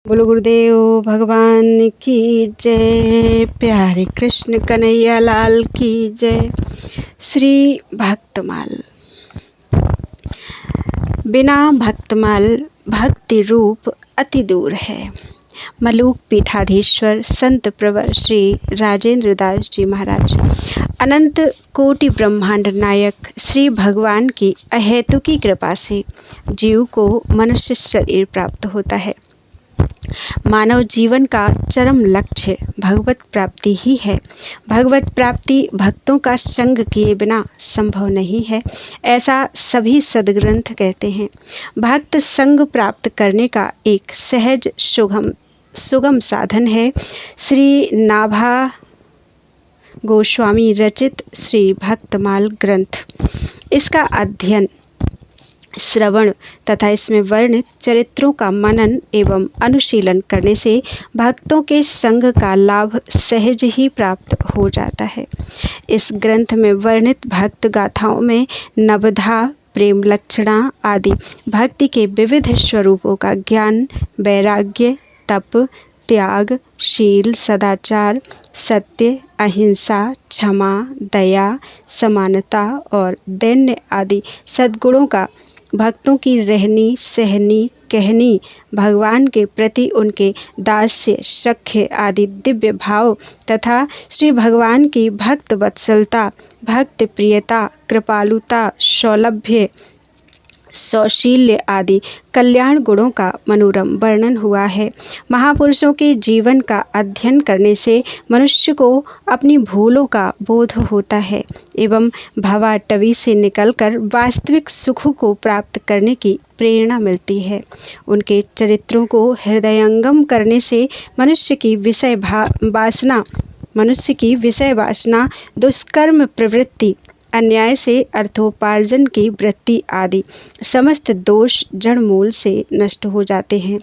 बोलो गुरुदेव भगवान की जय। प्यारे कृष्ण कन्हैया लाल की जय। श्री भक्तमाल। बिना भक्तमाल भक्ति रूप अति दूर है। मलूक पीठाधीश्वर संत प्रवर श्री राजेंद्र दास जी महाराज। अनंत कोटि ब्रह्मांड नायक श्री भगवान की अहेतुकी कृपा से जीव को मनुष्य शरीर प्राप्त होता है। मानव जीवन का चरम लक्ष्य भगवत प्राप्ति ही है। भगवत प्राप्ति भक्तों का संग किए बिना संभव नहीं है, ऐसा सभी सद्ग्रंथ कहते हैं। भक्त संग प्राप्त करने का एक सहज सुगम साधन है श्री नाभा गोस्वामी रचित श्री भक्तमाल ग्रंथ। इसका अध्ययन, श्रवण तथा इसमें वर्णित चरित्रों का मनन एवं अनुशीलन करने से भक्तों के संग का लाभ सहज ही प्राप्त हो जाता है। इस ग्रंथ में वर्णित भक्त गाथाओं में नवधा, प्रेम लक्षणा आदि भक्ति के विविध स्वरूपों का ज्ञान, वैराग्य, तप, त्याग, शील, सदाचार, सत्य, अहिंसा, क्षमा, दया, समानता और दैन्य आदि सद्गुणों का भक्तों की रहनी सहनी कहनी, भगवान के प्रति उनके दास्य सख्य आदि दिव्य भाव तथा श्री भगवान की भक्त वत्सलता, भक्त प्रियता, कृपालुता, सौलभ्य, सौशील्य आदि कल्याण गुणों का मनोरम वर्णन हुआ है। महापुरुषों के जीवन का अध्ययन करने से मनुष्य को अपनी भूलों का बोध होता है एवं भवाटवी से निकलकर वास्तविक सुख को प्राप्त करने की प्रेरणा मिलती है। उनके चरित्रों को हृदयंगम करने से मनुष्य की विषय वासना, दुष्कर्म प्रवृत्ति, अन्याय से अर्थोपार्जन की वृत्ति आदि समस्त दोष जड़ मूल से नष्ट हो जाते हैं।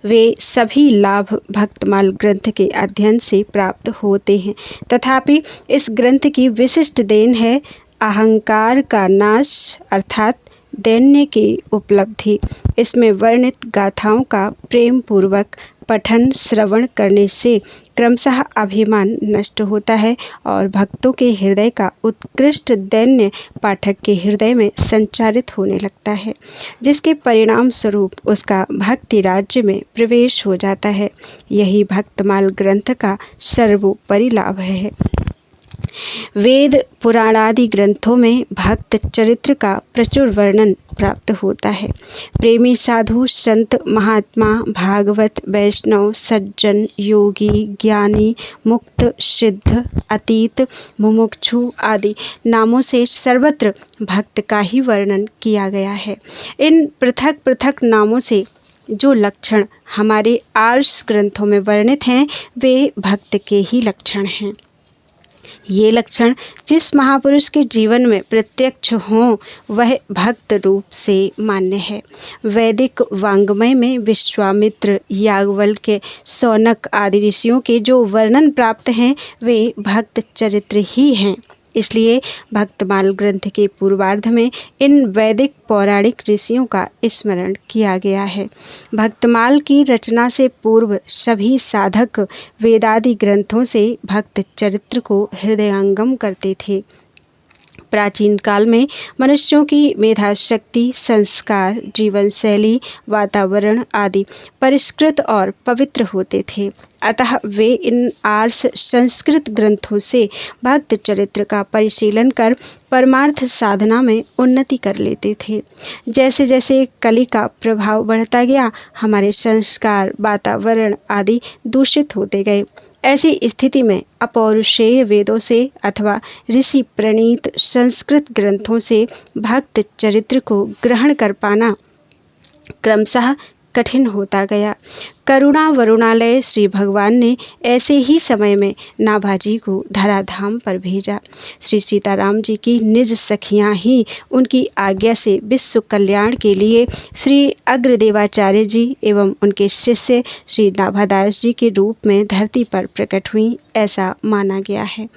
वे सभी लाभ भक्तमाल ग्रंथ के अध्ययन से प्राप्त होते हैं। तथापि इस ग्रंथ की विशिष्ट देन है अहंकार का नाश अर्थात दैन्य की उपलब्धि। इसमें वर्णित गाथाओं का प्रेम पूर्वक पठन श्रवण करने से क्रमशः अभिमान नष्ट होता है और भक्तों के हृदय का उत्कृष्ट दैन्य पाठक के हृदय में संचारित होने लगता है, जिसके परिणाम स्वरूप उसका भक्ति राज्य में प्रवेश हो जाता है। यही भक्तमाल ग्रंथ का सर्वोपरि लाभ है। वेद पुराणादि ग्रंथों में भक्त चरित्र का प्रचुर वर्णन प्राप्त होता है। प्रेमी साधु, संत, महात्मा, भागवत, वैष्णव, सज्जन, योगी, ज्ञानी, मुक्त, सिद्ध, अतीत, मुमुक्षु आदि नामों से सर्वत्र भक्त का ही वर्णन किया गया है। इन पृथक पृथक नामों से जो लक्षण हमारे आर्ष ग्रंथों में वर्णित हैं, वे भक्त के ही लक्षण हैं। ये लक्षण जिस महापुरुष के जीवन में प्रत्यक्ष हों, वह भक्त रूप से मान्य है। वैदिक वाङ्मय में विश्वामित्र, याज्ञवल्क्य, शौनक आदि ऋषियों के जो वर्णन प्राप्त हैं, वे भक्त चरित्र ही हैं। इसलिए भक्तमाल ग्रंथ के पूर्वार्ध में इन वैदिक पौराणिक ऋषियों का स्मरण किया गया है। भक्तमाल की रचना से पूर्व सभी साधक वेदादि ग्रंथों से भक्त चरित्र को हृदयंगम करते थे। प्राचीन काल में मनुष्यों की मेधा शक्ति, संस्कार, जीवन शैली, वातावरण आदि परिष्कृत और पवित्र होते थे। अतः वे इन आर्ष संस्कृत ग्रंथों से भक्त चरित्र का परिशीलन कर परमार्थ साधना में उन्नति कर लेते थे। जैसे जैसे कली का प्रभाव बढ़ता गया, हमारे संस्कार, वातावरण आदि दूषित होते गए। ऐसी स्थिति में अपौरुषेय वेदों से अथवा ऋषि प्रणीत संस्कृत ग्रंथों से भक्त चरित्र को ग्रहण कर पाना क्रमशः कठिन होता गया। करुणा वरुणालय श्री भगवान ने ऐसे ही समय में नाभाजी को धराधाम पर भेजा। श्री सीताराम जी की निज सखियां ही उनकी आज्ञा से विश्व कल्याण के लिए श्री अग्रदेवाचार्य जी एवं उनके शिष्य श्री नाभादास जी के रूप में धरती पर प्रकट हुई, ऐसा माना गया है।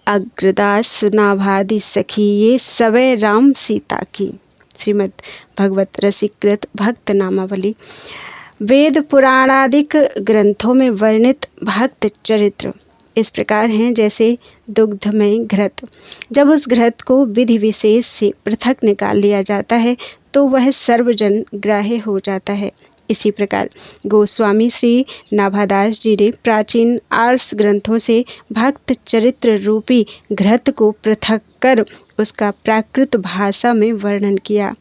अग्रदास नाभादि सखी ये सवै राम सीता की। श्रीमद् भगवत रसिकृत भक्त नामावली। वेद पुराणादिक ग्रंथों में वर्णित भक्त चरित्र इस प्रकार हैं जैसे दुग्धमय घृत। जब उस घृत को विधि विशेष से पृथक निकाल लिया जाता है तो वह सर्वजन ग्राह्य हो जाता है। इसी प्रकार गोस्वामी श्री नाभादास जी ने प्राचीन आर्ष ग्रंथों से भक्त चरित्र रूपी घृत को पृथक कर उसका प्राकृत भाषा में वर्णन किया,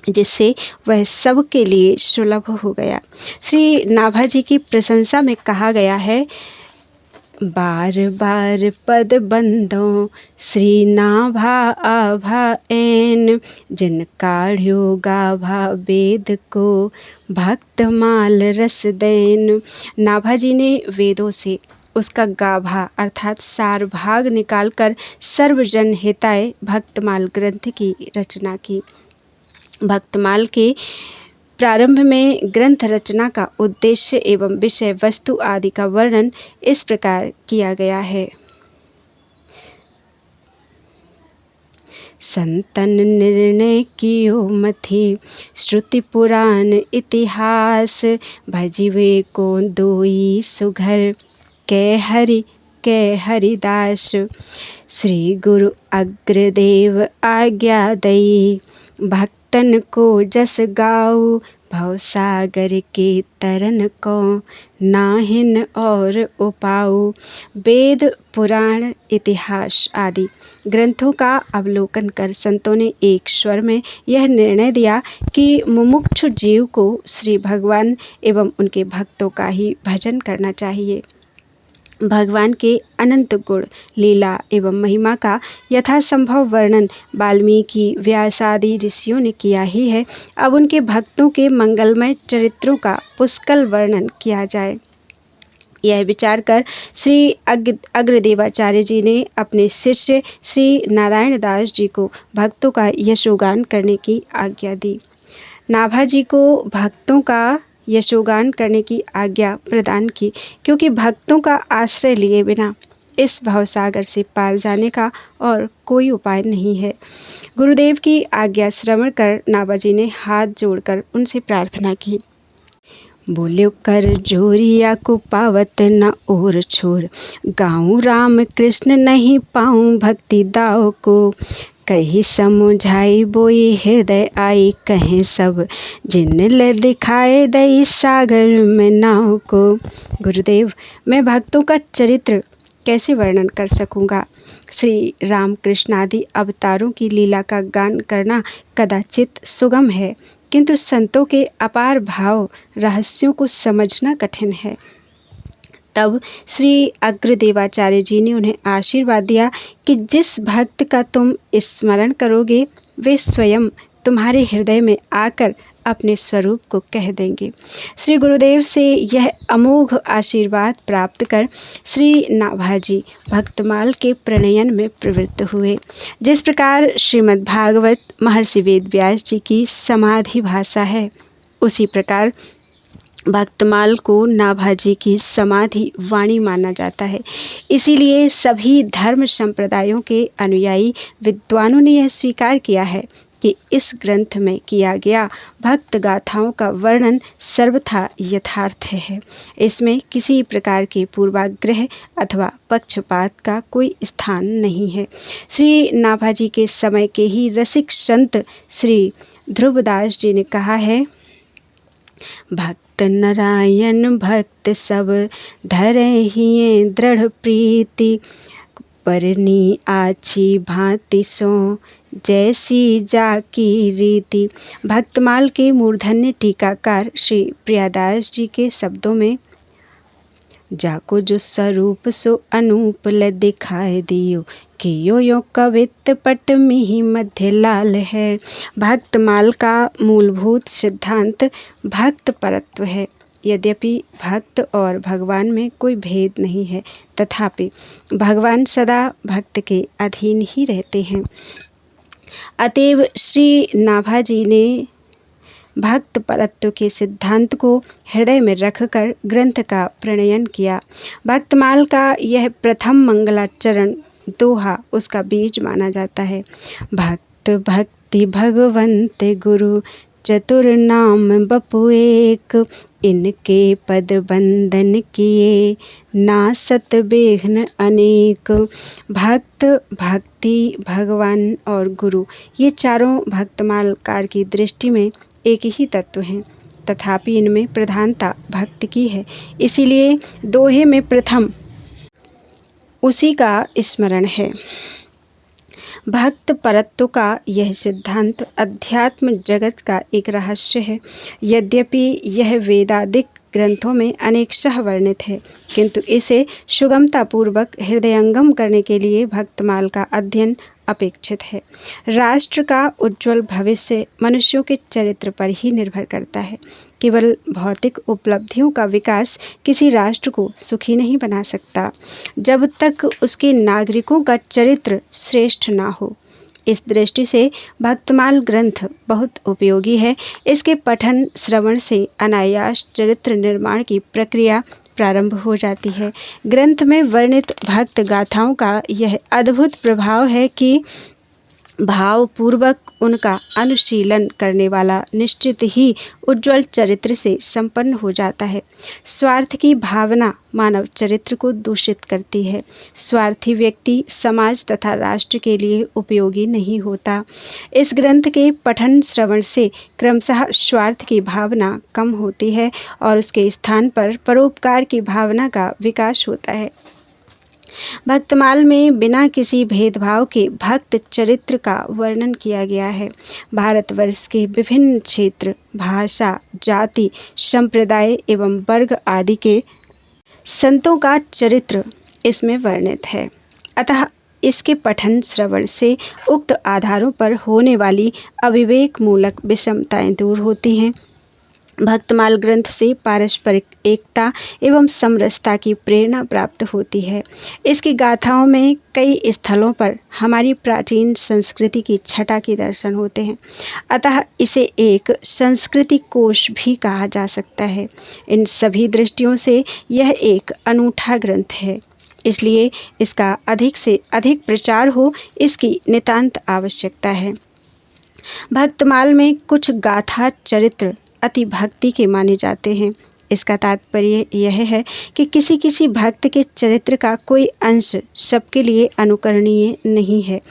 जिससे वह सबके लिए सुलभ हो गया। श्री नाभा जी की प्रशंसा में कहा गया है, बार बार पद बंदों श्री नाभा आभा एन, जिन काढ़्यो गाभा वेद को भक्त माल रस देन। नाभा जी ने वेदों से उसका गाभा अर्थात सार भाग निकालकर सर्वजन हिताय भक्तमाल ग्रंथ की रचना की। भक्तमाल के प्रारंभ में ग्रंथ रचना का उद्देश्य एवं विषय वस्तु आदि का वर्णन इस प्रकार किया गया है। संतन निर्णय कियो मथि श्रुति पुराण इतिहास, भजिवे को दोई सुघर कै हरिदास। श्री गुरु अग्रदेव आज्ञा दई, भक्तन को जस गाऊ, भवसागर के तरन को नाहिन और उपाऊ। वेद पुराण इतिहास आदि ग्रंथों का अवलोकन कर संतों ने एक स्वर में यह निर्णय दिया कि मुमुक्षु जीव को श्री भगवान एवं उनके भक्तों का ही भजन करना चाहिए। भगवान के अनंत गुण लीला एवं महिमा का यथासंभव वर्णन वाल्मीकि व्यास आदि ऋषियों ने किया ही है। अब उनके भक्तों के मंगलमय चरित्रों का पुष्कल वर्णन किया जाए। यह विचार कर श्री अग्रदेवाचार्य जी ने अपने शिष्य श्री नारायण दास जी को भक्तों का यशोगान करने की आज्ञा दी। नाभा जी को भक्तों का यशोगान करने की आज्ञा प्रदान की, क्योंकि भक्तों का आश्रय लिए बिना इस भवसागर से पार जाने का और कोई उपाय नहीं है। गुरुदेव की आज्ञा श्रवण कर नाभा जी ने हाथ जोड़कर उनसे प्रार्थना की। बोल्यो कर जोरिया को पावत न और छोर, गाऊं राम कृष्ण नहीं पाऊं भक्ति दाव को। कही समुझाई बोई हृदय आई, कहें सब जिन ले दिखाए दई सागर में नाव को। गुरुदेव, मैं भक्तों का चरित्र कैसे वर्णन कर सकूंगा। श्री राम कृष्ण आदि अवतारों की लीला का गान करना कदाचित सुगम है, किंतु संतों के अपार भाव रहस्यों को समझना कठिन है। तब श्री अग्रदेवाचार्य जी ने उन्हें आशीर्वाद दिया कि जिस भक्त का तुम स्मरण करोगे वे स्वयं तुम्हारे हृदय में आकर अपने स्वरूप को कह देंगे। श्री गुरुदेव से यह अमोघ आशीर्वाद प्राप्त कर श्री नाभा जी भक्तमाल के प्रणयन में प्रवृत्त हुए। जिस प्रकार श्रीमद् भागवत महर्षि वेद व्यास जी की समाधि भाषा है, उसी प्रकार भक्तमाल को नाभा जी की समाधि वाणी माना जाता है। इसीलिए सभी धर्म संप्रदायों के अनुयायी विद्वानों ने यह स्वीकार किया है कि इस ग्रंथ में किया गया भक्त गाथाओं का वर्णन सर्वथा यथार्थ है। इसमें किसी प्रकार के पूर्वाग्रह अथवा पक्षपात का कोई स्थान नहीं है। श्री नाभा जी के समय के ही रसिक संत श्री ध्रुवदास जी ने कहा है, भक्त नारायण भक्त सब धरे हिये दृढ़ प्रीति, परनी आछी भांति सो जैसी जाकी रीति। भक्तमाल के मूर्धन्य टीकाकार श्री प्रियादास जी के शब्दों में, जाको जो स्वरूप सो अनूप ल दिखाए दियो, कि यो कवित पट मिहि मध्य लाल है। भक्तमाल का मूलभूत सिद्धांत भक्त परत्व है। यद्यपि भक्त और भगवान में कोई भेद नहीं है, तथापि भगवान सदा भक्त के अधीन ही रहते हैं। अतएव श्री नाभा जी ने भक्त परत्व के सिद्धांत को हृदय में रखकर ग्रंथ का प्रणयन किया। भक्तमाल का यह प्रथम मंगलाचरण दोहा उसका बीज माना जाता है। भक्त भक्त भक्ति भगवंत गुरु चतुर नाम बपु एक, इनके पद बंदन किए नासत बेघ्न अनेक। भक्त, भक्ति, भगवान और गुरु ये चारों भक्तमालकार की दृष्टि में एक ही तत्व हैं, तथापि इनमें प्रधानता भक्त की है। इसीलिए दोहे में प्रथम उसी का स्मरण है। भक्त परत्व का यह सिद्धांत अध्यात्म जगत का एक रहस्य है। यद्यपि यह वेदादिक ग्रंथों में अनेकशः वर्णित है, किंतु इसे सुगमतापूर्वक हृदयंगम करने के लिए भक्तमाल का अध्ययन अपेक्षित है। राष्ट्र का उज्ज्वल भविष्य मनुष्यों के चरित्र पर ही निर्भर करता है। केवल भौतिक उपलब्धियों का विकास किसी राष्ट्र को सुखी नहीं बना सकता, जब तक उसके नागरिकों का चरित्र श्रेष्ठ ना हो। इस दृष्टि से भक्तमाल ग्रंथ बहुत उपयोगी है। इसके पठन श्रवण से अनायास चरित्र निर्माण की प्रक्रिया प्रारंभ हो जाती है। ग्रंथ में वर्णित भक्त गाथाओं का यह अद्भुत प्रभाव है कि भावपूर्वक उनका अनुशीलन करने वाला निश्चित ही उज्ज्वल चरित्र से संपन्न हो जाता है। स्वार्थ की भावना मानव चरित्र को दूषित करती है। स्वार्थी व्यक्ति समाज तथा राष्ट्र के लिए उपयोगी नहीं होता। इस ग्रंथ के पठन श्रवण से क्रमशः स्वार्थ की भावना कम होती है और उसके स्थान पर परोपकार की भावना का विकास होता है। भक्तमाल में बिना किसी भेदभाव के भक्त चरित्र का वर्णन किया गया है। भारतवर्ष के विभिन्न क्षेत्र, भाषा, जाति, संप्रदाय एवं वर्ग आदि के संतों का चरित्र इसमें वर्णित है। अतः इसके पठन श्रवण से उक्त आधारों पर होने वाली अविवेक मूलक विषमताएं दूर होती हैं। भक्तमाल ग्रंथ से पारस्परिक एकता एवं समरसता की प्रेरणा प्राप्त होती है। इसकी गाथाओं में कई स्थलों पर हमारी प्राचीन संस्कृति की छटा के दर्शन होते हैं। अतः इसे एक संस्कृति कोश भी कहा जा सकता है। इन सभी दृष्टियों से यह एक अनूठा ग्रंथ है, इसलिए इसका अधिक से अधिक प्रचार हो, इसकी नितांत आवश्यकता है। भक्तमाल में कुछ गाथा चरित्र अति भक्ति के माने जाते हैं। इसका तात्पर्य यह है कि किसी किसी भक्त के चरित्र का कोई अंश सबके लिए अनुकरणीय नहीं है।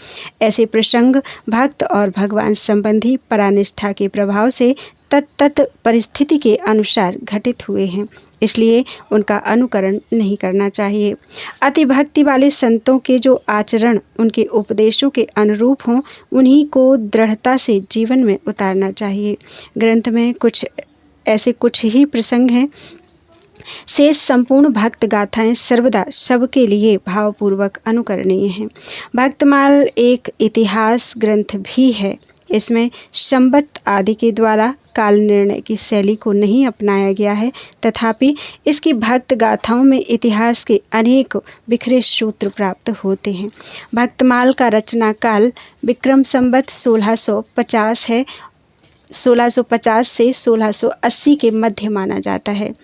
ऐसे प्रसंग भक्त और भगवान संबंधी परानिष्ठा के प्रभाव से तत्त परिस्थिति के अनुसार घटित हुए हैं, इसलिए उनका अनुकरण नहीं करना चाहिए। अति भक्ति वाले संतों के जो आचरण उनके उपदेशों के अनुरूप हों, उन्हीं को दृढ़ता से जीवन में उतारना चाहिए। ग्रंथ में कुछ ही प्रसंग हैं। शेष संपूर्ण भक्त गाथाएं सर्वदा सबके लिए भावपूर्वक अनुकरणीय हैं। भक्तमाल एक इतिहास ग्रंथ भी है। इसमें संबत आदि के द्वारा काल निर्णय की शैली को नहीं अपनाया गया है, तथापि इसकी भक्त गाथाओं में इतिहास के अनेक बिखरे सूत्र प्राप्त होते हैं। भक्तमाल का रचना काल विक्रम संबत 1650 है। 1650 से 1680 के मध्य माना जाता है।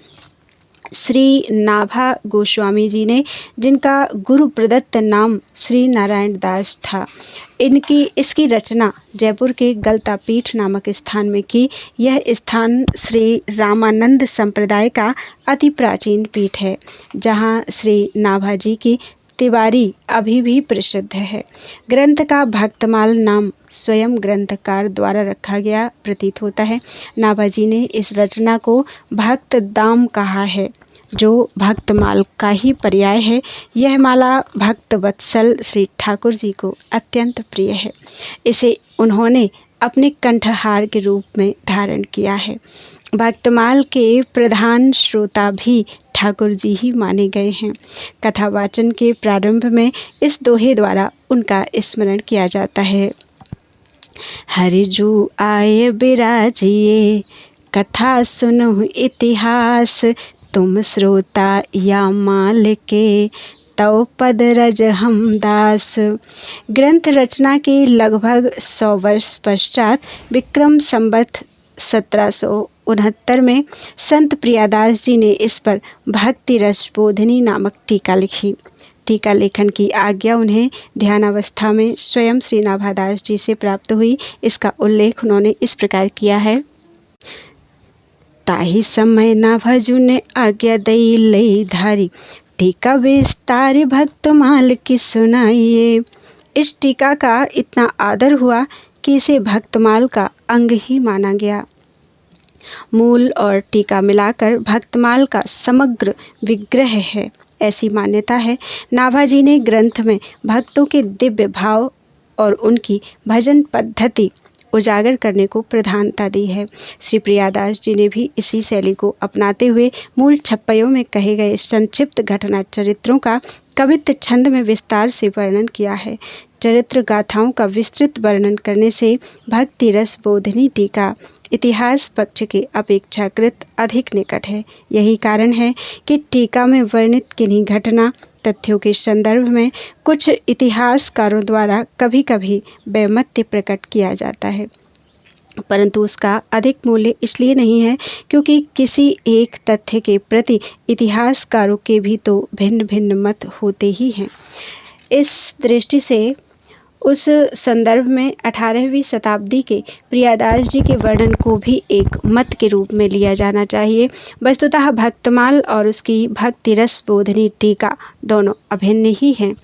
श्री नाभा गोस्वामी जी ने, जिनका गुरु प्रदत्त नाम श्री नारायण दास था, इसकी रचना जयपुर के गलता पीठ नामक स्थान में की। यह स्थान श्री रामानंद संप्रदाय का अति प्राचीन पीठ है, जहाँ श्री नाभा जी की तिवारी अभी भी प्रसिद्ध है। ग्रंथ का भक्तमाल नाम स्वयं ग्रंथकार द्वारा रखा गया प्रतीत होता है। नाभा जी ने इस रचना को भक्त दाम कहा है, जो भक्तमाल का ही पर्याय है। यह माला भक्त वत्सल श्री ठाकुर जी को अत्यंत प्रिय है। इसे उन्होंने अपने कंठहार के रूप में धारण किया है। भक्तमाल के प्रधान श्रोता भी ठाकुर जी ही माने गए हैं। कथावाचन के प्रारंभ में इस दोहे द्वारा उनका स्मरण किया जाता है। हरिजू आए बिराजिए, कथा सुनो इतिहास, तुम श्रोता या माल के, तव पद रज हम दास। ग्रंथ रचना के लगभग 100 वर्ष पश्चात विक्रम संबत 1769 में संत प्रियादास जी ने इस पर भक्ति रस बोधिनी नामक टीका लिखी। टीका लेखन की आज्ञा उन्हें ध्यानावस्था में स्वयं श्री नाभादास जी से प्राप्त हुई। इसका उल्लेख उन्होंने इस प्रकार किया है। ताही समय नाभाजू ने आज्ञा दई लई धारी, टीका विस्तार भक्त माल की सुनाइए। इस टीका का इतना आदर हुआ कि इसे भक्तमाल का अंग ही माना गया। मूल और टीका मिलाकर भक्तमाल का समग्र विग्रह है, ऐसी मान्यता है। नाभाजी ने ग्रंथ में भक्तों के दिव्य भाव और उनकी भजन पद्धति उजागर करने को प्रधानता दी है। श्री प्रियादास जी ने भी इसी शैली को अपनाते हुए मूल छप्पयों में कहे गए संक्षिप्त घटना चरित्रों का कवित्त छंद में विस्तार से वर्णन किया है। चरित्र गाथाओं का विस्तृत वर्णन करने से भक्ति रस बोधनी टीका इतिहास पक्ष के अपेक्षाकृत अधिक निकट है। यही कारण है कि टीका में वर्णित किन्हीं घटना तथ्यों के संदर्भ में कुछ इतिहासकारों द्वारा कभी कभी वैमत्य प्रकट किया जाता है, परंतु उसका अधिक मूल्य इसलिए नहीं है क्योंकि किसी एक तथ्य के प्रति इतिहासकारों के भी तो भिन्न भिन्न मत होते ही हैं। इस दृष्टि से उस संदर्भ में 18वीं शताब्दी के प्रियादास जी के वर्णन को भी एक मत के रूप में लिया जाना चाहिए। वस्तुतः भक्तमाल और उसकी भक्ति रस बोधनी टीका दोनों अभिन्न ही हैं।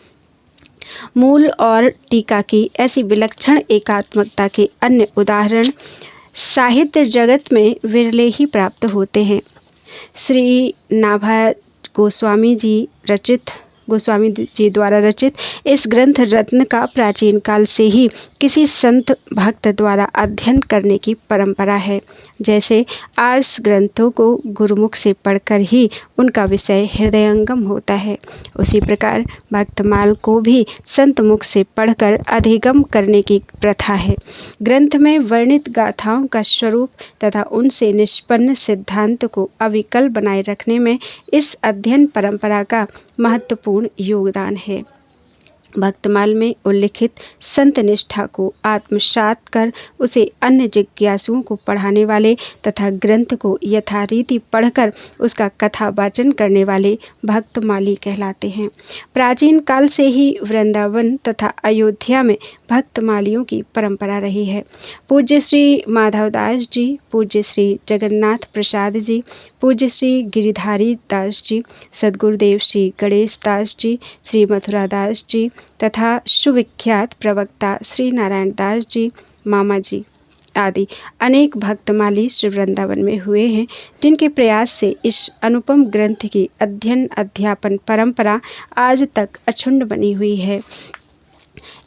मूल और टीका की ऐसी विलक्षण एकात्मकता के अन्य उदाहरण साहित्य जगत में विरले ही प्राप्त होते हैं। श्री नाभा गोस्वामी जी द्वारा रचित इस ग्रंथ रत्न का प्राचीन काल से ही किसी संत भक्त द्वारा अध्ययन करने की परंपरा है। जैसे आर्ष ग्रंथों को गुरुमुख से पढ़कर ही उनका विषय हृदयंगम होता है, उसी प्रकार भक्तमाल को भी संत मुख से पढ़कर अधिगम करने की प्रथा है। ग्रंथ में वर्णित गाथाओं का स्वरूप तथा उनसे निष्पन्न सिद्धांत को अविकल बनाए रखने में इस अध्ययन परंपरा का महत्वपूर्ण योगदान है। भक्तमाल में उल्लिखित संत निष्ठा को आत्मसात कर उसे अन्य जिज्ञासुओं को पढ़ाने वाले तथा ग्रंथ को यथारीति पढ़कर उसका कथा वाचन करने वाले भक्तमाली कहलाते हैं। प्राचीन काल से ही वृंदावन तथा अयोध्या में भक्तमालियों की परंपरा रही है। पूज्य श्री माधवदास जी, पूज्य श्री जगन्नाथ प्रसाद जी, पूज्य श्री गिरिधारी दास जी, सद्गुरुदेव श्री गणेश दास जी, श्री मथुरा दास जी तथा सुविख्यात प्रवक्ता श्री नारायण दास जी, मामा जी आदि अनेक भक्तमाली श्री वृंदावन में हुए हैं, जिनके प्रयास से इस अनुपम ग्रंथ की अध्ययन अध्यापन परंपरा आज तक अक्षुण्ण बनी हुई है।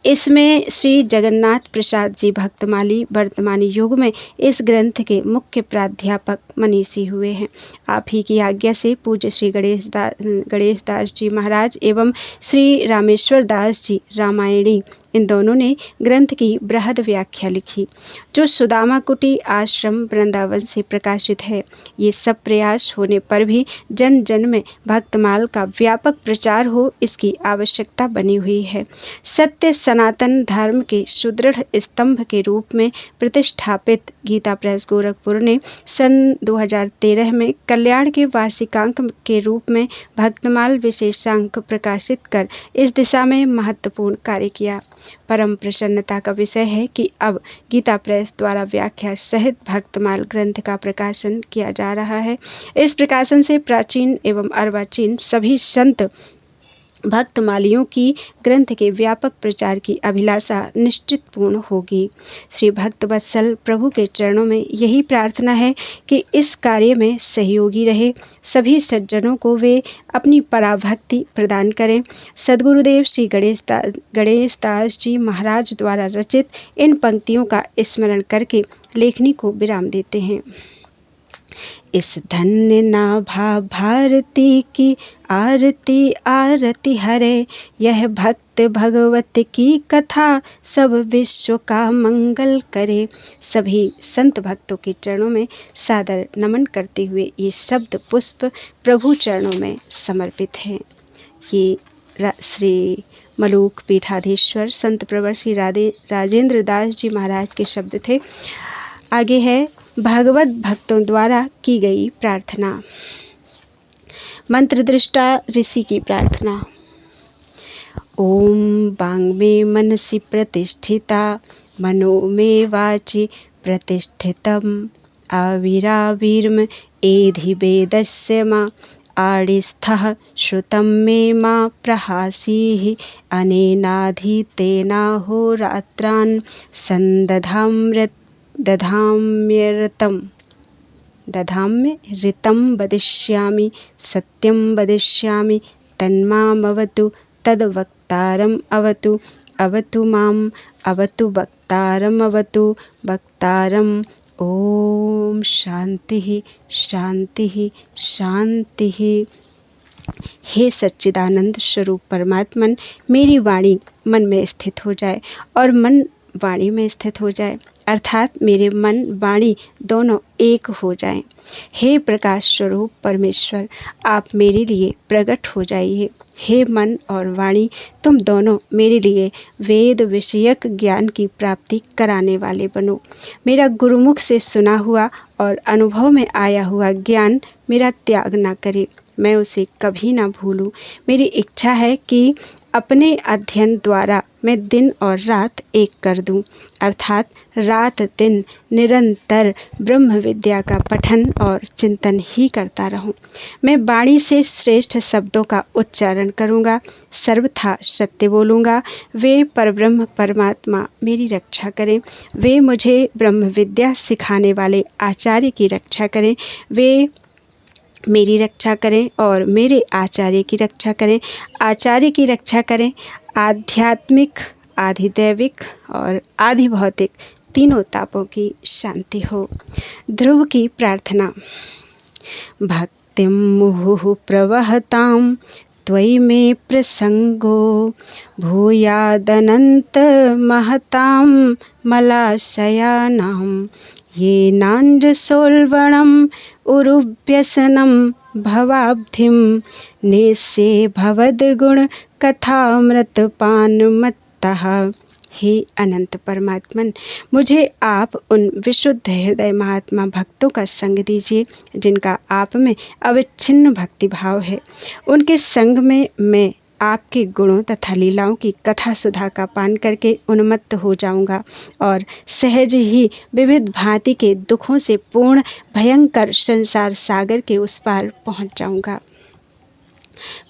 इसमें श्री जगन्नाथ प्रसाद जी भक्तमाली वर्तमान युग में इस ग्रंथ के मुख्य प्राध्यापक मनीषी हुए हैं। आप ही की आज्ञा से पूज्य श्री गणेश दास जी महाराज एवं श्री रामेश्वर दास जी रामायणी इन दोनों ने ग्रंथ की बृहद व्याख्या लिखी, जो सुदामा कुटी आश्रम वृंदावन से प्रकाशित है। ये सब प्रयास होने पर भी जन जन में भक्तमाल का व्यापक प्रचार हो, इसकी आवश्यकता बनी हुई है। सत्य सनातन धर्म के सुदृढ़ स्तंभ के रूप में प्रतिष्ठापित गीता प्रेस गोरखपुर ने सन 2013 में कल्याण के वार्षिकांक के रूप में भक्तमाल विशेषांक प्रकाशित कर इस दिशा में महत्वपूर्ण कार्य किया। परम प्रसन्नता का विषय है कि अब गीता प्रेस द्वारा व्याख्या सहित भक्तमाल ग्रंथ का प्रकाशन किया जा रहा है। इस प्रकाशन से प्राचीन एवं अर्वाचीन सभी संत भक्तमालियों की ग्रंथ के व्यापक प्रचार की अभिलाषा निश्चित पूर्ण होगी। श्री भक्तवत्सल प्रभु के चरणों में यही प्रार्थना है कि इस कार्य में सहयोगी रहे, सभी सज्जनों को वे अपनी पराभक्ति प्रदान करें। सद्गुरुदेव श्री गणेश दास जी महाराज द्वारा रचित इन पंक्तियों का स्मरण करके लेखनी को विराम देते हैं। इस धन्य नाभा भारती की आरती आरती हरे, यह भक्त भगवत की कथा सब विश्व का मंगल करे। सभी संत भक्तों के चरणों में सादर नमन करते हुए ये शब्द पुष्प प्रभु चरणों में समर्पित हैं। ये श्री मलूक पीठाधीश्वर संत प्रवर श्री राजेंद्र दास जी महाराज के शब्द थे। आगे है भागवत भक्तों द्वारा की गई प्रार्थना। मंत्र दृष्टा ऋषि की प्रार्थना। ओम वांग में मनसि प्रतिष्ठिता मनो में वाचि प्रतिष्ठितम् आविराविर्म एधि वेदस्य मा आडिस्थः श्रुतं मे मा प्रहासीः अनेनाधीतेनाहोरात्रान् दधाम्य ऋतं वदिष्यामि सत्यं वदिष्यामि तन्मामवतु तद्वक्तारम् अवतु माम् अवतु वक्तारम् ओम शांति शांति शांति। हे सच्चिदानंद स्वरूप परमात्मन, मेरी वाणी मन में स्थित हो जाए और मन वाणी में स्थित हो जाए, अर्थात मेरे मन वाणी दोनों एक हो जाएं। हे प्रकाश स्वरूप परमेश्वर, आप मेरे लिए प्रकट हो जाइए। हे मन और वाणी, तुम दोनों मेरे लिए वेद विषयक ज्ञान की प्राप्ति कराने वाले बनो। मेरा गुरुमुख से सुना हुआ और अनुभव में आया हुआ ज्ञान मेरा त्याग ना करे, मैं उसे कभी ना भूलूं। मेरी इच्छा है कि अपने अध्ययन द्वारा मैं दिन और रात एक कर दूं, अर्थात रात दिन निरंतर ब्रह्म विद्या का पठन और चिंतन ही करता रहूं। मैं वाणी से श्रेष्ठ शब्दों का उच्चारण करूंगा, सर्वथा सत्य बोलूंगा। वे परब्रह्म परमात्मा मेरी रक्षा करें, वे मुझे ब्रह्म विद्या सिखाने वाले आचार्य की रक्षा करें, वे मेरी रक्षा करें और मेरे आचार्य की रक्षा करें, आचार्य की रक्षा करें। आध्यात्मिक, आधिदैविक और आधिभौतिक तीनों तापों की शांति हो। ध्रुव की प्रार्थना। भक्तिं मुहुः प्रवहतां त्वयि मे प्रसंगो भूयादनंत महतां मलाशयानां ये नाञ्जसोल्बणम् उरुव्यसनं भवाब्धिं निस्ये भवद्गुण कथामृतपानमत्तः। हे अनंत परमात्मन, मुझे आप उन विशुद्ध हृदय महात्मा भक्तों का संग दीजिए जिनका आप में अविच्छिन्न भक्ति भाव है। उनके संग में मैं आपके गुणों तथा लीलाओं की कथा सुधा का पान करके उन्मत्त हो जाऊंगा और सहज ही विविध भांति के दुखों से पूर्ण भयंकर संसार सागर के उस पार पहुंच जाऊंगा।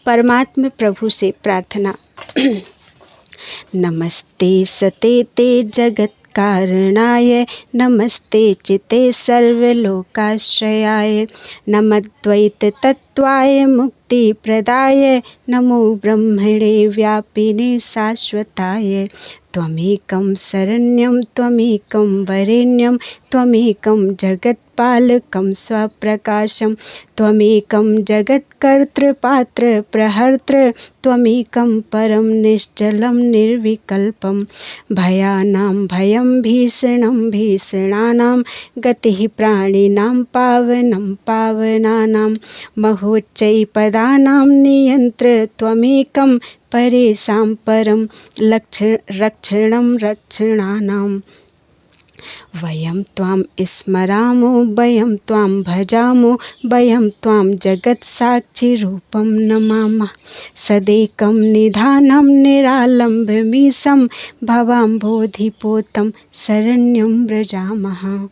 परमात्मा प्रभु से प्रार्थना। नमस्ते सते ते जगत कारणाय नमस्ते चिते सर्वलोकाश्रयाय नमद्वैत तत्वाय मुक्ति प्रदाय नमो ब्रह्मणे व्यापिने शाश्वताय। त्वमेकं शरण्यं त्वमेकं वरेण्यं त्वमेकं जगत्पालकं स्वप्रकाशं त्वमेकं जगत्कर्तृपात्र प्रहर्तृ त्वमेकं परं निश्चलं निर्विकल्पं। भयानां भयं भीषणं भीषणानां गतिः प्राणिनां पावनं पावनानां महोच्चैपदानां नियन्त्र त्वमेकं परेषां परं रक्षणं रक्षणानां। वयं त्वां स्मरामो वयं त्वां भजामो वयं त्वां जगत्साक्षिरूपं नमामः। सदेकं निधानं निरालम्बमीशं भवाम्भोधिपोतं शरण्यं व्रजामः।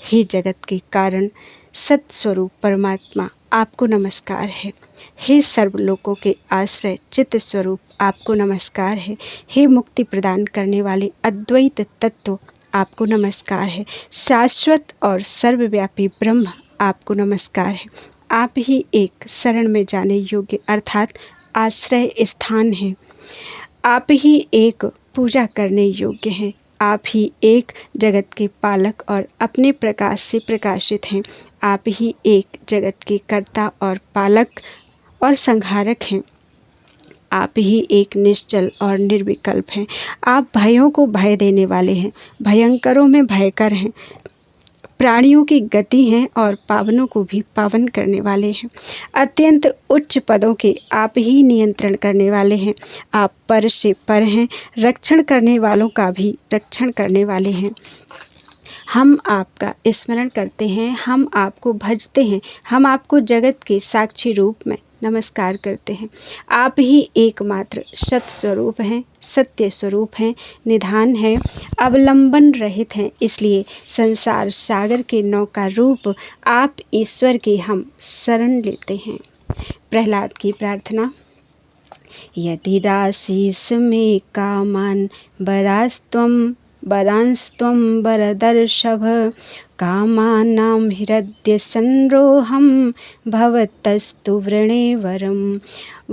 हे जगत के कारण सत्स्वरूप परमात्मा, आपको नमस्कार है। हे सर्वलोकों के आश्रय चित्त स्वरूप, आपको नमस्कार है। हे मुक्ति प्रदान करने वाले अद्वैत तत्व, आपको नमस्कार है। शाश्वत और सर्वव्यापी ब्रह्म, आपको नमस्कार है। आप ही एक शरण में जाने योग्य अर्थात आश्रय स्थान हैं। आप ही एक पूजा करने योग्य हैं। आप ही एक जगत के पालक और अपने प्रकाश से प्रकाशित हैं। आप ही एक जगत के कर्ता और पालक और संहारक हैं। आप ही एक निश्चल और निर्विकल्प हैं। आप भयों को भय देने वाले हैं, भयंकरों में भयकर हैं, प्राणियों की गति हैं और पावनों को भी पावन करने वाले हैं। अत्यंत उच्च पदों के आप ही नियंत्रण करने वाले हैं। आप पर से पर हैं, रक्षण करने वालों का भी रक्षण करने वाले हैं। हम आपका स्मरण करते हैं, हम आपको भजते हैं, हम आपको जगत के साक्षी रूप में नमस्कार करते हैं। आप ही एकमात्र सत स्वरूप हैं, सत्य स्वरूप हैं, निधान हैं, अवलंबन रहित हैं। इसलिए संसार सागर के नौका रूप आप ईश्वर की हम शरण लेते हैं। प्रहलाद की प्रार्थना। यदि राशीस में कामान वरांस्त्वं वरदर्शभ, कामानां हृदय संरोहम भवतस्तु वृणे वरम।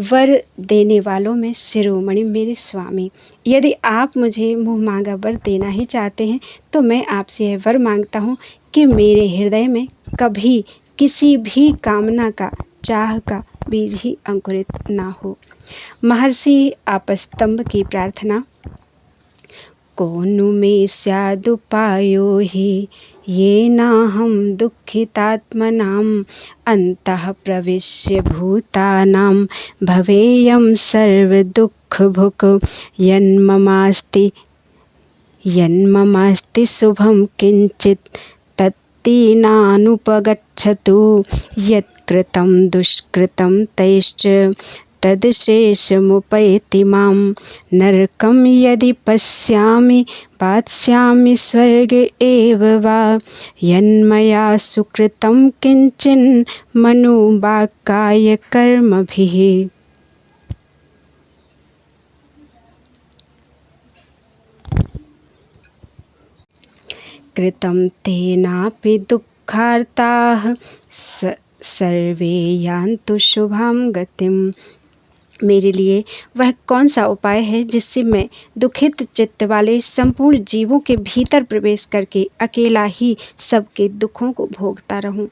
वर देने वालों में शिरोमणि मेरे स्वामी, यदि आप मुझे मुँह मांगा वर देना ही चाहते हैं तो मैं आपसे यह वर मांगता हूँ कि मेरे हृदय में कभी किसी भी कामना का, चाह का बीज ही अंकुरित ना हो। महर्षि आपस्तंभ की प्रार्थना। कोनु में स्यादुपायो हि येनाहं दुःखितात्मनां, अन्तः प्रविश्य भूतानां भवेयं सर्वदुःखभुक्। यन्ममास्ति शुभं किंचित् तत्तेनानुपगच्छतु, यत्कृतं दुष्कृतं तैश्च तदशेषमुपैति मां। नरकं यदि पश्यामि पास्यामि स्वर्ग एव वा, यन्मया सुकृतं किंचिन् मनोवाक्काय कर्मभिः। कृतं तेनापि दुःखार्ताः सर्वे यान्तु शुभां गतिम्। मेरे लिए वह कौन सा उपाय है जिससे मैं दुखित चित्त वाले संपूर्ण जीवों के भीतर प्रवेश करके अकेला ही सबके दुखों को भोगता रहूं।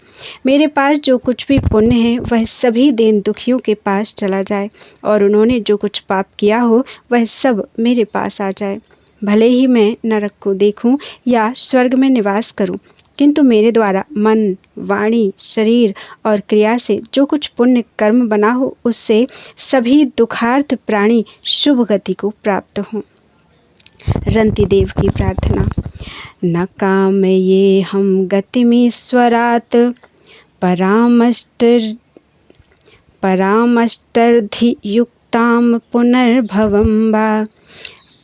मेरे पास जो कुछ भी पुण्य है वह सभी दीन दुखियों के पास चला जाए, और उन्होंने जो कुछ पाप किया हो वह सब मेरे पास आ जाए। भले ही मैं नरक को देखूं या स्वर्ग में निवास करूं, किंतु मेरे द्वारा मन, वाणी, शरीर और क्रिया से जो कुछ पुण्य कर्म बना हो उससे सभी दुखार्थ प्राणी शुभ गति को प्राप्त हों। रंतिदेव की प्रार्थना। न कामये हम गतिमीश्वरात्, परामष्टर्धियुक्तां पुनर्भवं वा।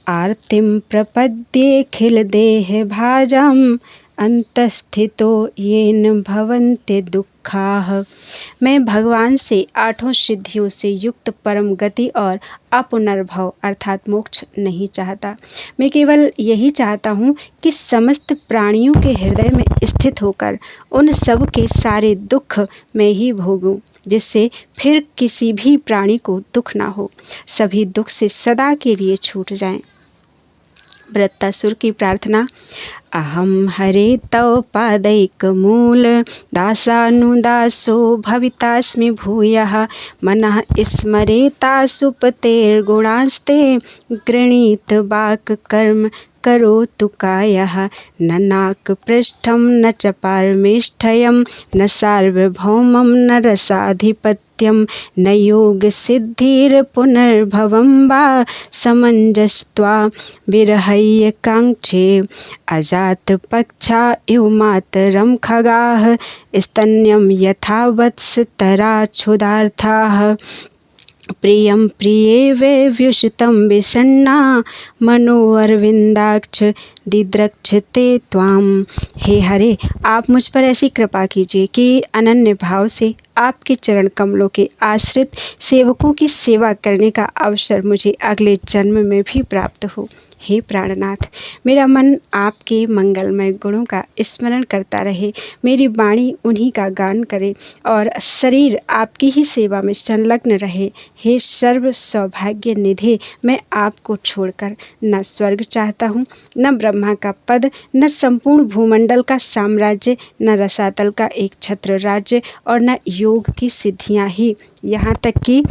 आर्तिं प्रपद्येऽखिलदेहभाजाम्, अंतस्थितो येन भवन्ते दुःखाः। मैं भगवान से आठों सिद्धियों से युक्त परम गति और अपुनर्भव अर्थात मोक्ष नहीं चाहता। मैं केवल यही चाहता हूँ कि समस्त प्राणियों के हृदय में स्थित होकर उन सब के सारे दुख मैं ही भोगूं, जिससे फिर किसी भी प्राणी को दुख ना हो, सभी दुख से सदा के लिए छूट जाएं। वृत्तासुर की प्रार्थना। अहम हरे तव पादैकमूल, दासानुदासो भवितास्मि भूयः। मनः स्मरेतासुपतेर्गुणास्ते, गृणीत वाक् कर्म करोतु कायः। न नाकपृष्ठं न च पारमेष्ठ्यं, न सार्वभौमं न रसाधिपत्यं, न योगसिद्धिर्पुनर्भवं वा। समञ्जस्त्वा विरहय्यकाङ्क्षे, अजातपक्षा इव मातरं खगाः। स्तन्यं यथा वत्सतरा क्षुधार्ताः, प्रियं प्रिये व्यव्युषितं विषण्णा, मनोअरविन्दाक्ष दिद्रक्षते त्वां। हे हरे, आप मुझ पर ऐसी कृपा कीजिए कि अनन्य भाव से आपके चरण कमलों के आश्रित सेवकों की सेवा करने का अवसर मुझे अगले जन्म में भी प्राप्त हो। हे प्राणनाथ, मेरा मन आपके मंगलमय गुणों का स्मरण करता रहे, मेरी वाणी उन्हीं का गान करे और शरीर आपकी ही सेवा में संलग्न रहे। हे सर्व सौभाग्य निधि, मैं आपको छोड़कर न स्वर्ग चाहता हूँ, न ब्रह्मा का पद, न संपूर्ण भूमंडल का साम्राज्य, न रसातल का एक छत्र राज्य, और न योग की सिद्धियाँ ही, यहाँ तक कि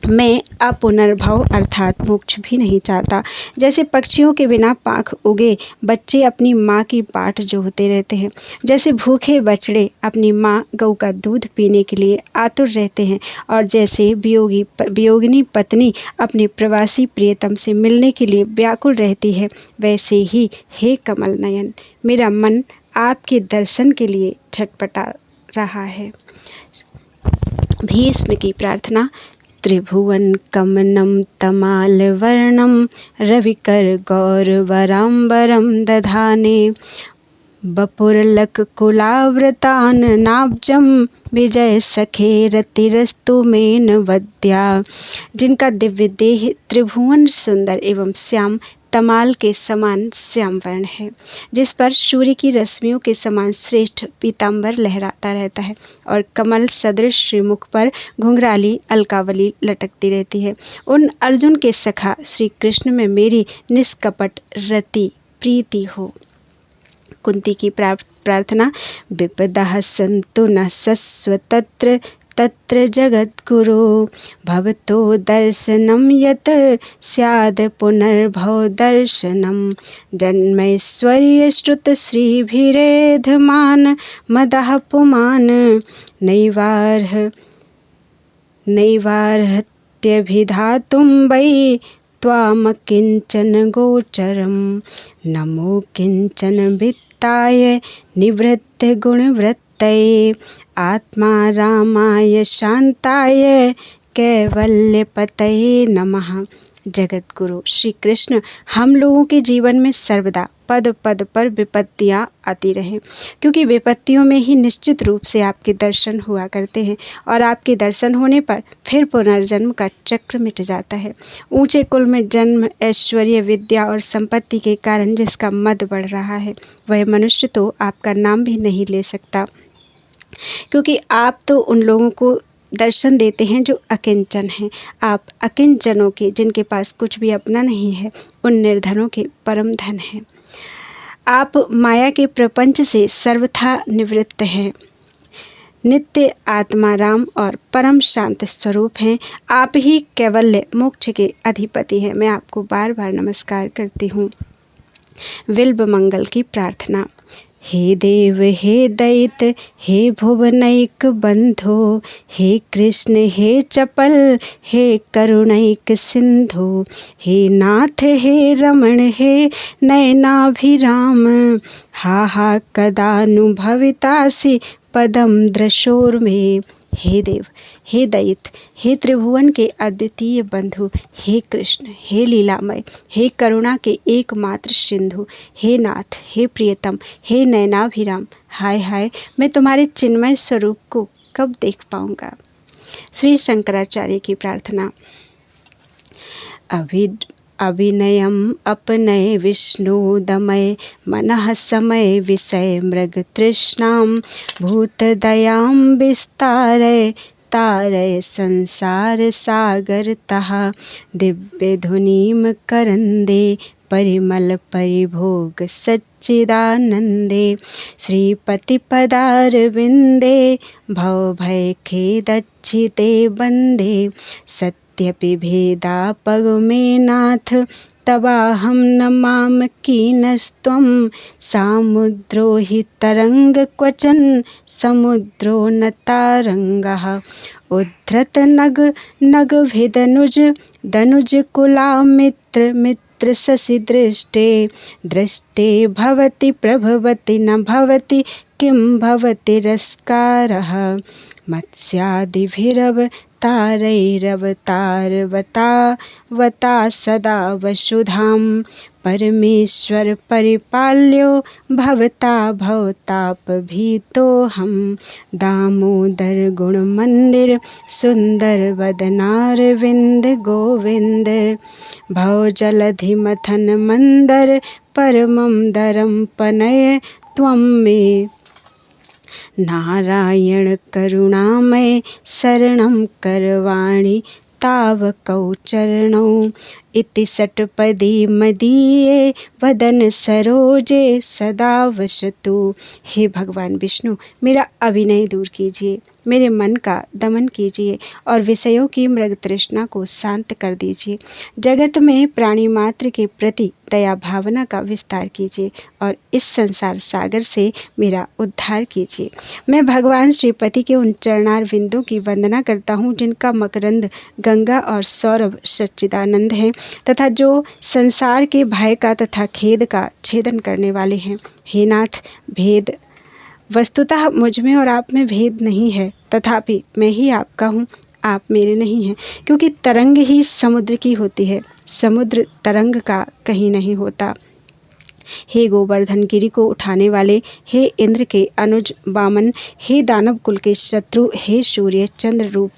मैं अपुनर्भव अर्थात मोक्ष भी नहीं चाहता। जैसे पक्षियों के बिना पाँख उगे बच्चे अपनी माँ की बाट जोहते रहते हैं, जैसे भूखे बछड़े अपनी माँ गऊ का दूध पीने के लिए आतुर रहते हैं, और जैसे वियोगिनी पत्नी अपने प्रवासी प्रियतम से मिलने के लिए व्याकुल रहती है, वैसे ही हे कमल नयन, मेरा मन आपके दर्शन के लिए छटपटा रहा है। भीष्म की प्रार्थना। त्रिभुवन कमनं तमालवर्णं रविकर गौरवराम्बरं दधाने बपुरलकुलावृताननाब्जं विजय सखे रतिरस्तु मेन वद्या। जिनका दिव्य देह त्रिभुवन सुंदर एवं श्याम तमाल के समान श्याम वर्ण है, जिस पर सूर्य की रश्मियों के समान श्रेष्ठ पीतांबर लहराता रहता है, और कमल सदृश श्रीमुख पर घुंघराली अलकावली लटकती रहती है। उन अर्जुन के सखा श्री कृष्ण में मेरी निष्कपट रति प्रीति हो। कुंती की प्रार्थना। विपदाः सन्तु न सस्वतत्र तत्र जगद्गुरो भवतो दर्शनं यत् स्याद् पुनर्भव दर्शनं जन्मैश्वर्यश्रुतश्रीभिरेधमान मदः पुमान् नैवार्हत्यभिधातुं वै त्वामकिञ्चन गोचरं नमो किञ्चन वित्ताय निवृत्त गुणवृत्तये आत्मा रामाय शांताय कैवल्यपतये नमः। जगतगुरु श्री कृष्ण हम लोगों के जीवन में सर्वदा पद पद पर विपत्तियां आती रहे, क्योंकि विपत्तियों में ही निश्चित रूप से आपके दर्शन हुआ करते हैं, और आपके दर्शन होने पर फिर पुनर्जन्म का चक्र मिट जाता है। ऊंचे कुल में जन्म, ऐश्वर्य, विद्या और संपत्ति के कारण जिसका मद बढ़ रहा है, वह मनुष्य तो आपका नाम भी नहीं ले सकता, क्योंकि आप तो उन लोगों को दर्शन देते हैं जो अकिंचन हैं। आप अकिंचनों के, जिनके पास कुछ भी अपना नहीं है, उन निर्धनों के परम धन हैं। आप माया के प्रपंच से सर्वथा निवृत्त हैं, नित्य आत्माराम और परम शांत स्वरूप हैं। आप ही कैवल्य मोक्ष के अधिपति हैं। मैं आपको बार बार नमस्कार करती हूँ। विल्ब मंगल की प्रार्थना। हे देव हे दैत हे भुवनैक बंधो, हे कृष्ण हे चपल हे करुणैक सिंधु, हे नाथ हे रमण हे नयनाभिराम, हा हा कदानुभवितासि पदम दृशोर्मे। हे देव हे दैत हे त्रिभुवन के अद्वितीय बंधु, हे कृष्ण हे लीलामय हे करुणा के एकमात्र सिंधु, हे नाथ हे प्रियतम हे नयनाभिराम, हाय हाय मैं तुम्हारे चिन्मय स्वरूप को कब देख पाऊंगा। श्री शंकराचार्य की प्रार्थना। अभिनयम अपनय विष्णुदमय मनः समय विषय मृग तृष्णाम, भूत दयाम विस्तारय तारय संसार सागर तः, दिव्य धुनीम करंदे परिमल परिभोग सच्चिदानंदे, श्रीपति पदारविंदे भव भय खेदच्छिते बंदे, सत्यपि भेदापग में नाथ तवाहं नमाम कीनस्त्वं, सामुद्रो हि तरंग क्वचन समुद्रो न तारंगः, उद्धृत नग नग भिदनुज दनुज कुला मित्र मित्र शशि दृष्टे, दृष्टे भवति प्रभवति न भवति किं भवति रस्कारः, मत्स्यादिभिरव तारैरवतारवता सदा वसुधाम, परमेश्वर परिपाल्यो भवता भवताप भीतोऽहं, दामोदर गुण मंदिर सुंदर वदनारविंद गोविंद, भव जलधि मथन मंदर परमं दरं पनय त्वं मे, नारायण करुणामय शरणं करवाणि तावकौ चरणौ, इति षट्पदी मदीये वदन सरोजे सदा वसतु। हे भगवान विष्णु मेरा अभिनय दूर कीजिए, मेरे मन का दमन कीजिए और विषयों की मृग तृष्णा को शांत कर दीजिए। जगत में प्राणी मात्र के प्रति दया भावना का विस्तार कीजिए और इस संसार सागर से मेरा उद्धार कीजिए। मैं भगवान श्रीपति के उन चरणार विंदों की वंदना करता हूँ जिनका मकरंद गंगा और सौरभ सच्चिदानंद है तथा जो संसार के भय का तथा खेद का छेदन करने वाले हैं। हे नाथ, भेद वस्तुतः मुझ में और आप में भेद नहीं है, तथापि मैं ही आपका हूँ, आप मेरे नहीं हैं, क्योंकि तरंग ही समुद्र की होती है, समुद्र तरंग का कहीं नहीं होता। हे गोवर्धन गिरि को उठाने वाले, हे इंद्र के अनुज वामन, हे दानव कुल के शत्रु, हे सूर्य चंद्र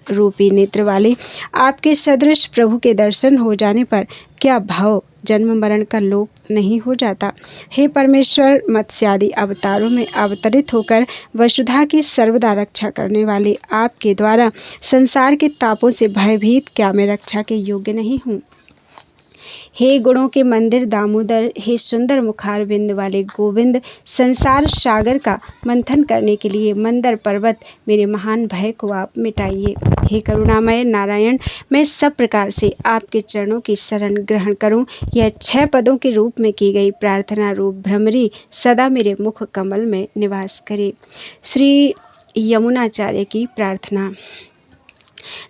रूपी नेत्र वाले, आपके सदृश प्रभु के दर्शन हो जाने पर क्या भाव जन्म मरण का लोप नहीं हो जाता। हे परमेश्वर, मत्स्यादि अवतारों में अवतरित होकर वसुधा की सर्वदा रक्षा करने वाले, आपके द्वारा संसार के तापों से भयभीत क्या मैं रक्षा के योग्य नहीं हूँ। हे गुणों के मंदिर दामोदर, हे सुंदर मुखार बिंद वाले गोविंद, संसार सागर का मंथन करने के लिए मंदर पर्वत मेरे महान भय को आप मिटाइए। हे करुणामय नारायण, मैं सब प्रकार से आपके चरणों की शरण ग्रहण करूं। यह 6 पदों के रूप में की गई प्रार्थना रूप भ्रमरी सदा मेरे मुख कमल में निवास करे। श्री यमुनाचार्य की प्रार्थना।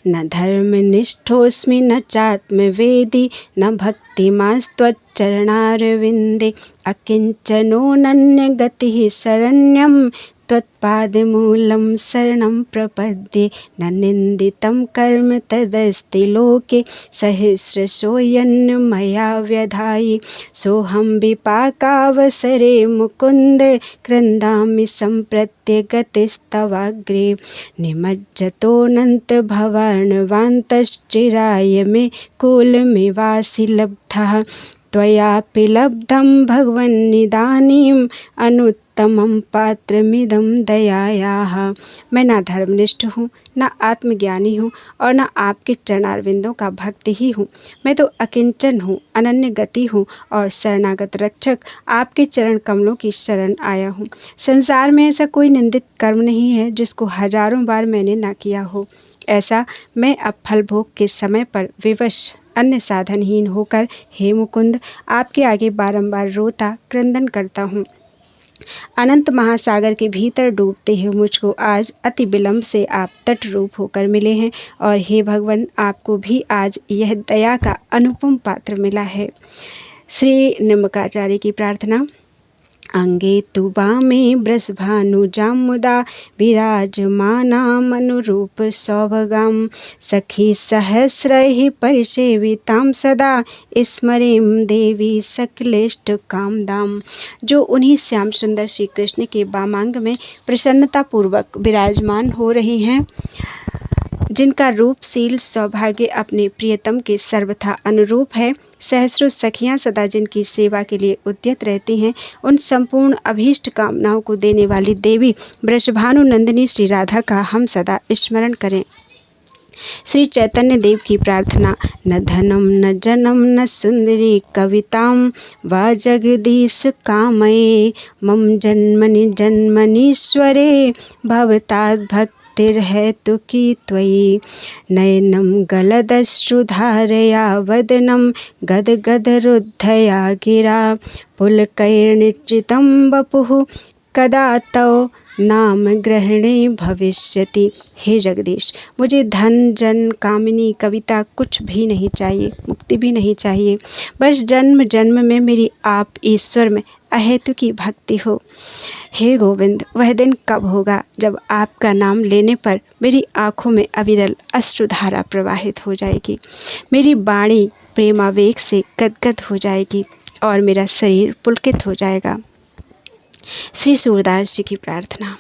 न धर्मनिष्ठोऽस्मि न चात्मवेदी न भक्तिमास्त्वच्चरणारविन्दे अकिञ्चनोऽनन्यगतिः शरण्यं त्वत्पादमूलं शरणं प्रपद्ये। न निन्दितं कर्म तदस्ति लोके सहस्रशो यन्न मया व्यधायि। सोऽहं विपाकावसरे मुकुन्द क्रन्दामि सम्प्रत्यगतिस्तवाग्रे। निमज्जतोऽनन्त भवार्णवान्तश्चिराय मे कुलमिवासि लब्धः। त्वयापि लब्धं भगवन्निदानीम् अनुत्तमं पात्रमिदं दयायाः। मैं ना धर्मनिष्ठ हूँ, ना आत्मज्ञानी हूँ और ना आपके चरणारविंदों का भक्त ही हूँ। मैं तो अकिंचन हूँ, अनन्य गति हूँ और शरणागत रक्षक आपके चरण कमलों की शरण आया हूँ। संसार में ऐसा कोई निंदित कर्म नहीं है जिसको हजारों बार मैंने ना किया हो। ऐसा मैं अब फल भोग के समय पर विवश अन्य साधनहीन होकर हे मुकुंद आपके आगे बारंबार रोता क्रंदन करता हूँ। अनंत महासागर के भीतर डूबते हुए मुझको आज अति विलंब से आप तट रूप होकर मिले हैं और हे भगवान, आपको भी आज यह दया का अनुपम पात्र मिला है। श्री निम्बकाचार्य की प्रार्थना। अंगे तु वामे वृषभानुजामुदा विराजमानामनुरूप सौभगां। सखी सहस्रैः परिसेवितां सदा स्मरेम देवी सकलेष्ट कामदाम। जो उन्हीं श्याम सुंदर श्री कृष्ण के वामांग में प्रसन्नता पूर्वक विराजमान हो रही हैं, जिनका रूपशील सौभाग्य अपने प्रियतम के सर्वथा अनुरूप है। सहस्रों सखियां सदा जिनकी सेवा के लिए उद्यत रहती हैं, उन संपूर्ण अभीष्ट कामनाओं को देने वाली देवी वृषभानु नंदिनी श्री राधा का हम सदा स्मरण करें। श्री चैतन्य देव की प्रार्थना। न धनम न जनम न सुंदरी कवितां वा जगदीश कामये। मम जन्मनि जन्मनीश्वरे भवताद् भक्तिर्हेतु की त्वयि। नयनं गलदश्रुधारया वदनं गदगदरुद्धया गिरा। पुलकैर्निश्चितं वपुः कदा तव नाम ग्रहणे भविष्यति। हे जगदीश, मुझे धन जन कामिनी कविता कुछ भी नहीं चाहिए, मुक्ति भी नहीं चाहिए। बस जन्म जन्म में मेरी आप ईश्वर में अहेतु की भक्ति हो। हे गोविंद, वह दिन कब होगा जब आपका नाम लेने पर मेरी आँखों में अविरल अश्रुधारा प्रवाहित हो जाएगी, मेरी वाणी प्रेमावेग से गदगद हो जाएगी और मेरा शरीर पुलकित हो जाएगा। श्री सूरदास जी की प्रार्थना।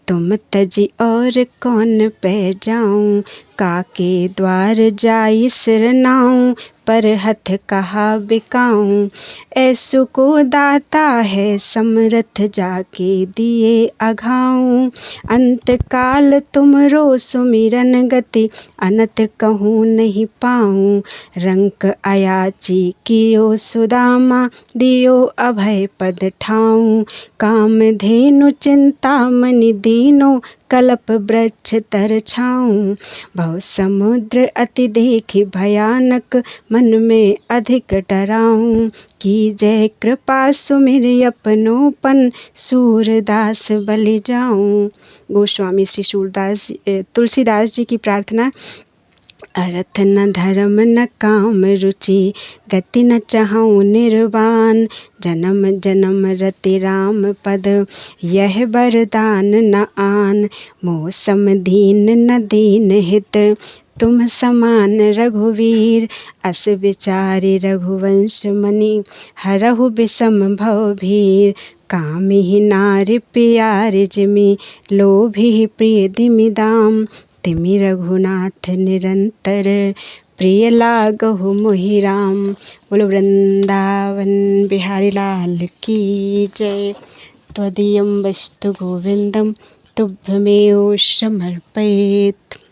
तुम तजी और कौन पे जाऊं, काके द्वार जाई सिरनाऊं। पर हथ कहा बिकाऊं, ऐसो को दाता है समरथ जाके दिए अघाऊं। अंत काल तुमरो सुमिरन गति, अनत कहूँ नहीं पाऊं। रंक अयाची कियो सुदामा, दियो अभय पद ठाऊं। काम धेनु चिंतामणि दीनो, कल्प वृक्ष तर छाऊं। भव समुद्र अति देखि भयानक, मन में अधिक डराऊं। की जय कृपा सुमिर अपनोपन, सूरदास बलि जाऊं। गोस्वामी श्री सूरदास तुलसीदास जी की प्रार्थना। अर्थ न धर्म न काम रुचि, गति न चाहूँ निर्वाण। जन्म जन्म रति राम पद, यह वरदान न आन। मोह सम दीन न दीन हित, तुम समान रघुवीर। अस विचारि रघुवंश मनि, हरहु विषम भव भीर। कामिहि नारि प्यारि जिमि, लोभिहि प्रिय दिमि दाम। तिमि रघुनाथ निरंतर, प्रिय लागहु मोहि राम। बोलो वृंदावन बिहारी लाल की जय। त्वदीयं वस्तु गोविंदम, तुभ्यमेव समर्पयेत्।